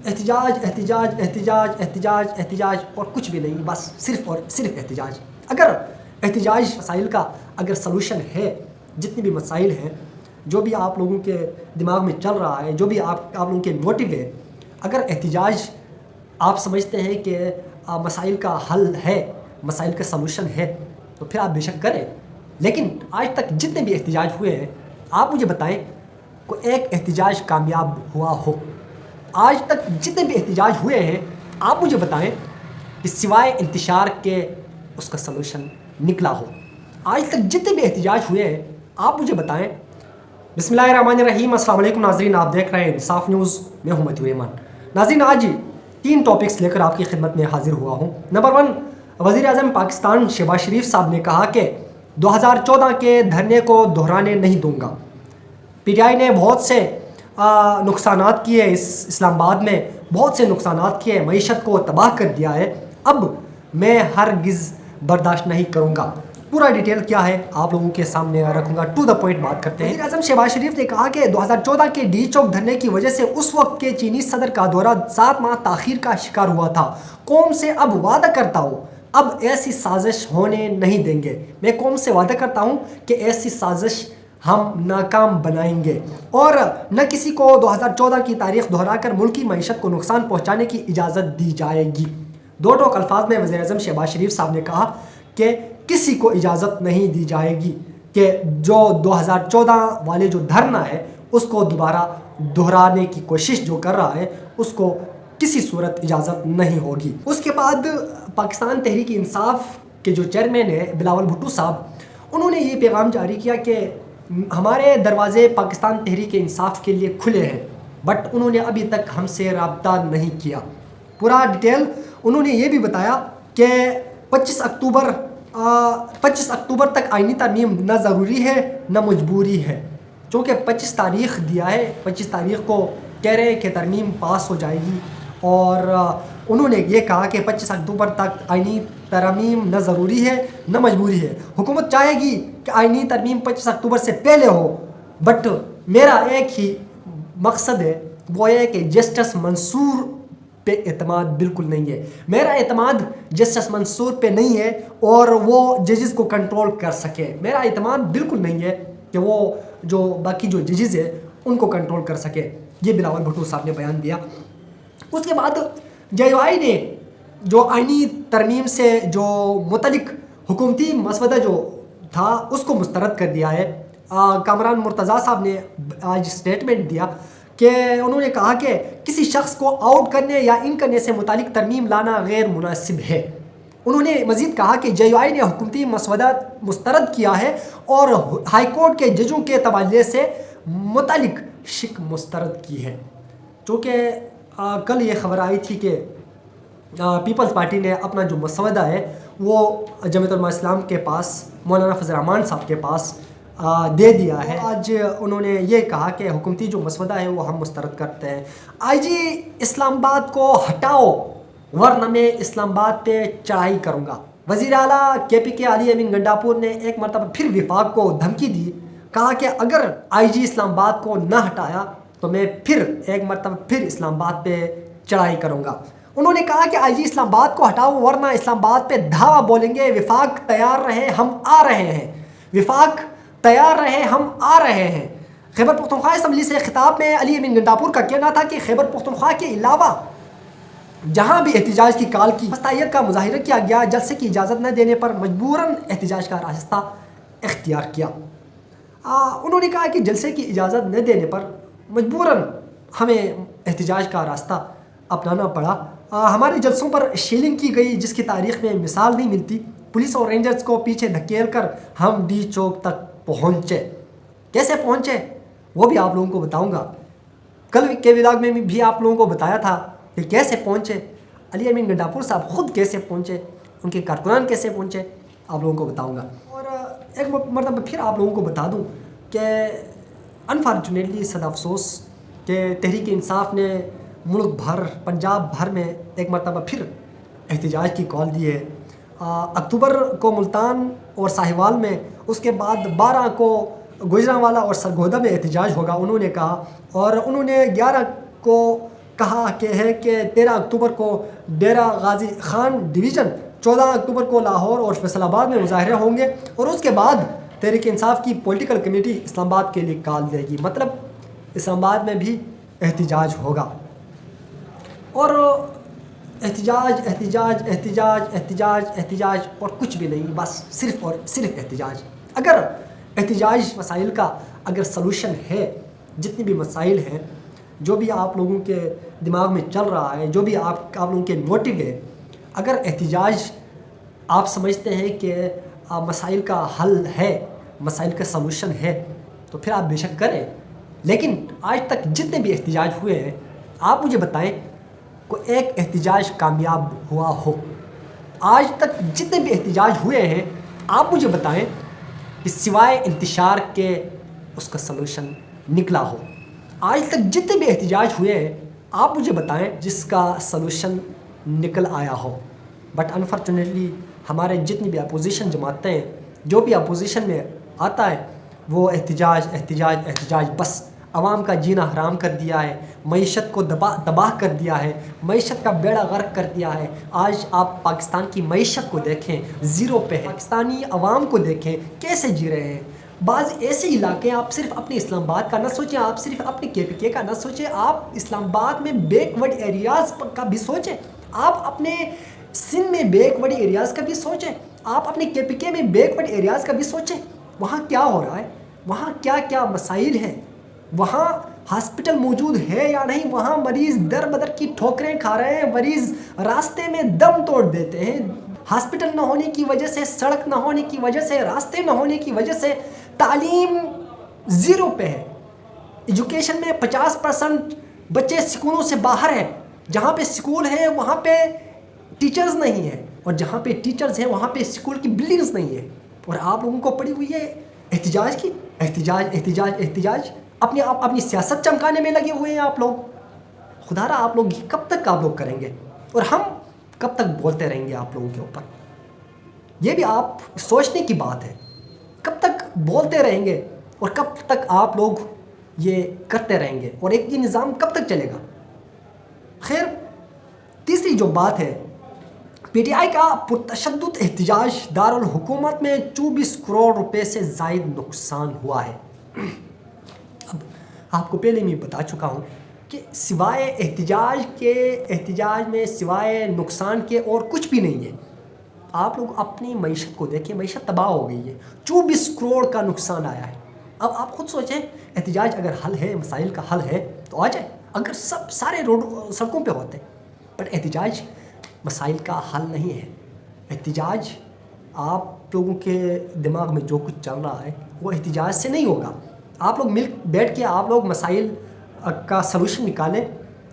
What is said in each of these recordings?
احتجاج احتجاج احتجاج احتجاج احتجاج اور کچھ بھی نہیں، بس صرف اور صرف احتجاج۔ اگر احتجاج مسائل کا اگر سلوشن ہے، جتنے بھی مسائل ہیں، جو بھی آپ لوگوں کے دماغ میں چل رہا ہے، جو بھی آپ لوگوں کے موٹیو ہے، اگر احتجاج آپ سمجھتے ہیں کہ مسائل کا حل ہے، مسائل کا سلوشن ہے، تو پھر آپ بے شک کریں۔ لیکن آج تک جتنے بھی احتجاج ہوئے ہیں، آپ مجھے بتائیں کوئی ایک احتجاج کامیاب ہوا ہو؟ آج تک جتنے بھی احتجاج ہوئے ہیں، آپ مجھے بتائیں کہ سوائے انتشار کے اس کا سلوشن نکلا ہو۔ آج تک جتنے بھی احتجاج ہوئے ہیں، آپ مجھے بتائیں۔ بسم اللہ الرحمن الرحیم، السلام علیکم ناظرین، آپ دیکھ رہے ہیں انصاف نیوز، میں ہوں متیور ایمان۔ ناظرین، آج 3 ٹاپکس لے کر آپ کی خدمت میں حاضر ہوا ہوں۔ نمبر 1، وزیر اعظم پاکستان شہباز شریف صاحب نے کہا کہ 2014 کے دھرنے کو دہرانے نہیں دوں گا۔ پی ٹی آئی نے بہت سے نقصانات کیے، اسلام آباد میں بہت سے نقصانات کیے، معیشت کو تباہ کر دیا ہے، اب میں ہرگز برداشت نہیں کروں گا۔ پورا ڈیٹیل کیا ہے آپ لوگوں کے سامنے رکھوں گا، ٹو دا پوائنٹ بات کرتے ہیں۔ وزیر اعظم شہباز شریف نے کہا کہ 2014 کے ڈی چوک دھرنے کی وجہ سے اس وقت کے چینی صدر کا دورہ 7 ماہ تاخیر کا شکار ہوا تھا۔ قوم سے اب وعدہ کرتا ہوں اب ایسی سازش ہونے نہیں دیں گے۔ میں قوم سے وعدہ کرتا ہوں کہ ایسی سازش ہم ناکام بنائیں گے اور نہ کسی کو 2014 کی تاریخ دہرا کر ملکی معیشت کو نقصان پہنچانے کی اجازت دی جائے گی۔ 2 ٹوک الفاظ میں وزیر اعظم شہباز شریف صاحب نے کہا کہ کسی کو اجازت نہیں دی جائے گی کہ جو 2014 والے جو دھرنا ہے اس کو دوبارہ دہرانے کی کوشش جو کر رہا ہے اس کو کسی صورت اجازت نہیں ہوگی۔ اس کے بعد پاکستان تحریک انصاف کے جو چیئرمین ہیں بلاول بھٹو صاحب، انہوں نے یہ پیغام جاری کیا کہ ہمارے دروازے پاکستان تحریک انصاف کے لیے کھلے ہیں، بٹ انہوں نے ابھی تک ہم سے رابطہ نہیں کیا۔ پورا ڈیٹیل انہوں نے یہ بھی بتایا کہ 25 اکتوبر تک آئینی ترمیم نہ ضروری ہے نہ مجبوری ہے، چونکہ 25 تاریخ دیا ہے، 25 تاریخ کو کہہ رہے ہیں کہ ترمیم پاس ہو جائے گی، اور انہوں نے یہ کہا کہ 25 اکتوبر تک آئینی ترمیم نہ ضروری ہے نہ مجبوری ہے۔ حکومت چاہے گی کہ آئینی ترمیم 25 اکتوبر سے پہلے ہو، بٹ میرا ایک ہی مقصد ہے، وہ یہ ہے کہ جسٹس منصور پہ اعتماد بالکل نہیں ہے۔ میرا اعتماد جسٹس منصور پہ نہیں ہے اور وہ ججز کو کنٹرول کر سکے۔ میرا اعتماد بالکل نہیں ہے کہ وہ جو باقی جو ججز ہیں ان کو کنٹرول کر سکے۔ یہ بلاول بھٹو صاحب نے بیان دیا۔ اس کے بعد جے یو آئی نے جو آئینی ترمیم سے جو متعلق حکومتی مسودہ جو تھا اس کو مسترد کر دیا ہے۔ کامران مرتضیٰ صاحب نے آج اسٹیٹمنٹ دیا کہ انہوں نے کہا کہ کسی شخص کو آؤٹ کرنے یا ان کرنے سے متعلق ترمیم لانا غیر مناسب ہے۔ انہوں نے مزید کہا کہ جے یو آئی نے حکومتی مسودہ مسترد کیا ہے اور ہائی کورٹ کے ججوں کے تبادلے سے متعلق شک مسترد کی ہے۔ چونکہ کل یہ خبر آئی تھی کہ پیپلز پارٹی نے اپنا جو مسودہ ہے وہ جمعیت علماء اسلام کے پاس، مولانا فضل الرحمان صاحب کے پاس دے دیا ہے۔ آج انہوں نے یہ کہا کہ حکومتی جو مسودہ ہے وہ ہم مسترد کرتے ہیں۔ آئی جی اسلام آباد کو ہٹاؤ ورنہ میں اسلام آباد پہ چڑھائی کروں گا۔ وزیر اعلیٰ کے پی کے علی امین گنڈاپور نے ایک مرتبہ پھر وفاق کو دھمکی دی، کہا کہ اگر آئی جی اسلام آباد کو نہ ہٹایا تو میں پھر ایک مرتبہ پھر اسلام آباد پہ چڑھائی کروں گا۔ انہوں نے کہا کہ آئی جی اسلام آباد کو ہٹاؤ ورنہ اسلام آباد پہ دھاوا بولیں گے، وفاق تیار رہے ہم آ رہے ہیں، وفاق تیار رہے ہم آ رہے ہیں۔ خیبر پختونخوا اسمبلی سے خطاب میں علی امین گنڈاپور کا کہنا تھا کہ خیبر پختونخوا کے علاوہ جہاں بھی احتجاج کی کال کی مستعیت کا مظاہرہ کیا گیا، جلسے کی اجازت نہ دینے پر مجبوراً احتجاج کا راستہ اختیار کیا۔ انہوں نے کہا کہ جلسے کی اجازت نہ دینے پر مجبوراً ہمیں احتجاج کا راستہ اپنانا پڑا۔ ہمارے جلسوں پر شیلنگ کی گئی جس کی تاریخ میں مثال نہیں ملتی۔ پولیس اور رینجرز کو پیچھے دھکیل کر ہم ڈی چوک تک پہنچے۔ کیسے پہنچے وہ بھی آپ لوگوں کو بتاؤں گا۔ کل کے ولاگ میں بھی آپ لوگوں کو بتایا تھا کہ کیسے پہنچے، علی امین گنڈاپور صاحب خود کیسے پہنچے، ان کے کارکنان کیسے پہنچے، آپ لوگوں کو بتاؤں گا۔ اور ایک مرتبہ پھر آپ لوگوں کو بتا دوں کہ انفارچونیٹلی صد افسوس کہ تحریک انصاف نے ملک بھر، پنجاب بھر میں ایک مرتبہ پھر احتجاج کی کال دی ہے۔ اکتوبر کو ملتان اور ساہیوال میں، اس کے بعد 12 کو گوجرانوالا اور سرگودا میں احتجاج ہوگا انہوں نے کہا، اور انہوں نے 11 کو کہا کہ ہے کہ 13 اکتوبر کو ڈیرہ غازی خان ڈویژن، 14 اکتوبر کو لاہور اور فیصل آباد میں مظاہرے ہوں گے، اور اس کے بعد تحریک انصاف کی پولیٹیکل کمیٹی اسلام آباد کے لیے کال دے گی۔ مطلب اسلام آباد میں بھی احتجاج ہوگا، اور احتجاج احتجاج احتجاج احتجاج احتجاج اور کچھ بھی نہیں، بس صرف اور صرف احتجاج۔ اگر احتجاج مسائل کا اگر سلوشن ہے، جتنی بھی مسائل ہیں، جو بھی آپ لوگوں کے دماغ میں چل رہا ہے، جو بھی آپ لوگوں کے موٹیو ہے، اگر احتجاج آپ سمجھتے ہیں کہ مسائل کا حل ہے، مسائل کا سلوشن ہے، تو پھر آپ بے شک کریں۔ لیکن آج تک جتنے بھی احتجاج ہوئے ہیں، آپ مجھے بتائیں کوئی ایک احتجاج کامیاب ہوا ہو؟ آج تک جتنے بھی احتجاج ہوئے ہیں، آپ مجھے بتائیں کہ سوائے انتشار کے اس کا سلوشن نکلا ہو۔ آج تک جتنے بھی احتجاج ہوئے ہیں، آپ مجھے بتائیں جس کا سلوشن نکل آیا ہو۔ بٹ انفارچونیٹلی ہمارے جتنی بھی اپوزیشن جماعتیں ہیں، جو بھی اپوزیشن میں آتا ہے، وہ احتجاج احتجاج احتجاج، بس عوام کا جینا حرام کر دیا ہے، معیشت کو تباہ کر دیا ہے، معیشت کا بیڑا غرق کر دیا ہے۔ آج آپ پاکستان کی معیشت کو دیکھیں، زیرو پہ ہے۔ پاکستانی عوام کو دیکھیں کیسے جی رہے ہیں۔ بعض ایسے علاقے، آپ صرف اپنے اسلام آباد کا نہ سوچیں، آپ صرف اپنے KPK کا نہ سوچیں، آپ اسلام آباد میں بیک ورڈ ایریاز کا بھی سوچیں، آپ اپنے سندھ میں بیک ورڈ ایریاز کا بھی سوچیں، آپ اپنے KPK میں بیک ورڈ ایریاز کا بھی سوچیں۔ وہاں کیا ہو رہا ہے، وہاں کیا کیا مسائل ہیں، وہاں ہاسپٹل موجود ہے یا نہیں، وہاں مریض در بدر کی ٹھوکریں کھا رہے ہیں، مریض راستے میں دم توڑ دیتے ہیں۔ ہاسپٹل نہ ہونے کی وجہ سے، سڑک نہ ہونے کی وجہ سے، راستے نہ ہونے کی وجہ سے تعلیم زیرو پہ ہے۔ ایجوکیشن میں 50% بچے سکولوں سے باہر ہیں۔ جہاں پہ سکول ہیں وہاں پہ ٹیچرز نہیں ہیں، اور جہاں پہ ٹیچرز ہیں وہاں پہ سکول کی بلڈنگز نہیں ہیں، اور آپ لوگوں کو پڑی ہوئی ہے احتجاج کی، احتجاج احتجاج احتجاج۔ اپنی سیاست چمکانے میں لگے ہوئے ہیں آپ لوگ۔ خدا را آپ لوگ کب تک آپ لوگ کریں گے، اور ہم کب تک بولتے رہیں گے آپ لوگوں کے اوپر؟ یہ بھی آپ سوچنے کی بات ہے، کب تک بولتے رہیں گے اور کب تک آپ لوگ یہ کرتے رہیں گے، اور ایک یہ نظام کب تک چلے گا؟ خیر، تیسری جو بات ہے، PTI کا پرتشدد احتجاج، دارالحکومت میں 24 کروڑ روپے سے زائد نقصان ہوا ہے۔ اب آپ کو پہلے میں بتا چکا ہوں کہ سوائے احتجاج میں سوائے نقصان کے اور کچھ بھی نہیں ہے۔ آپ لوگ اپنی معیشت کو دیکھیں، معیشت تباہ ہو گئی ہے، 24 کروڑ کا نقصان آیا ہے۔ اب آپ خود سوچیں، احتجاج اگر حل ہے، مسائل کا حل ہے تو آ جائے، اگر سارے روڈ سڑکوں پہ ہوتے، پر احتجاج مسائل کا حل نہیں ہے۔ احتجاج آپ لوگوں کے دماغ میں جو کچھ چل رہا ہے وہ احتجاج سے نہیں ہوگا۔ آپ لوگ بیٹھ کے آپ لوگ مسائل کا سلوشن نکالیں،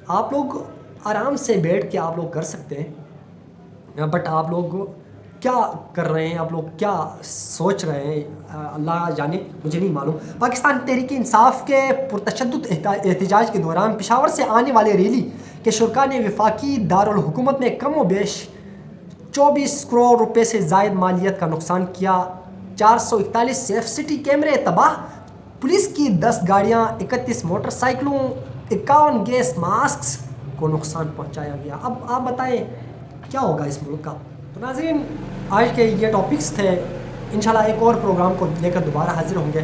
آپ لوگ آرام سے بیٹھ کے آپ لوگ کر سکتے ہیں، بٹ آپ لوگ کیا کر رہے ہیں، آپ لوگ کیا سوچ رہے ہیں، اللہ جانے، مجھے نہیں معلوم۔ پاکستان تحریک انصاف کے پرتشدد احتجاج کے دوران پشاور سے آنے والے ریلی کے شرکاء نے وفاقی دارالحکومت میں کم و بیش 24 کروڑ روپے سے زائد مالیت کا نقصان کیا۔ 441 سیف سٹی کیمرے تباہ، پولیس کی 10 گاڑیاں، 31 موٹر سائیکلوں، 51 گیس ماسکس کو نقصان پہنچایا گیا۔ اب آپ بتائیں کیا ہوگا اس ملک کا؟ تو ناظرین، آج کے یہ ٹاپکس تھے، انشاءاللہ ایک اور پروگرام کو لے کر دوبارہ حاضر ہوں گے۔